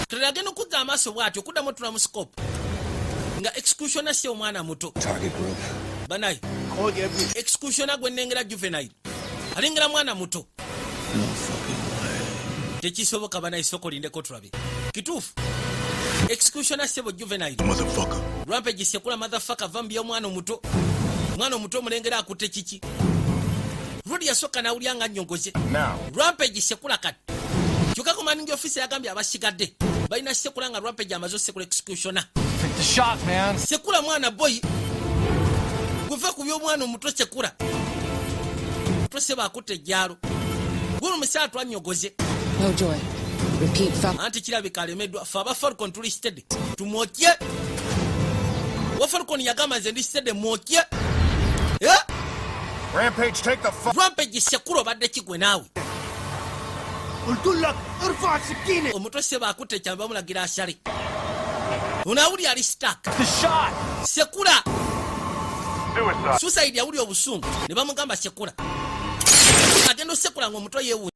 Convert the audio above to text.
Tulagenda okudda amaaso bw'atyo okuddamu tulamuscope nga executioner si omwana muto banayi executioner gwe nnengera juvenile alengera mwana muto tekisoboka banayi soko lindeko tulabe kituufu executioner sebo juvenile Rampage sekula motherfucker vambya omwana omuto omulengera akutte kiki Rudy yasoka nawulya nga nyongoze Rampage sekula kati kyokka commanding officer yagambye abasigadde balina sekula nga Rampage amaze sekula executioner sekula mwana boy guva ku by'omwana omuto sekula toseba akutte ejjalo guno musala twanyogoze anti kirabika alemeddwa fe aba Falcon tulisted tumwokye wa Falcon yagamba nze ndisted mwokye Rampage, take the fuck. Rampage sekula obadde kigwe naawe قلت لك ارفع السكينة. omuto seba akutte kyamba bamulagira asale unawuli ali stuck The shot. sekula suicide yawuli obusungu ne bamugamba sekula agenda osekula ng'omuto yeewu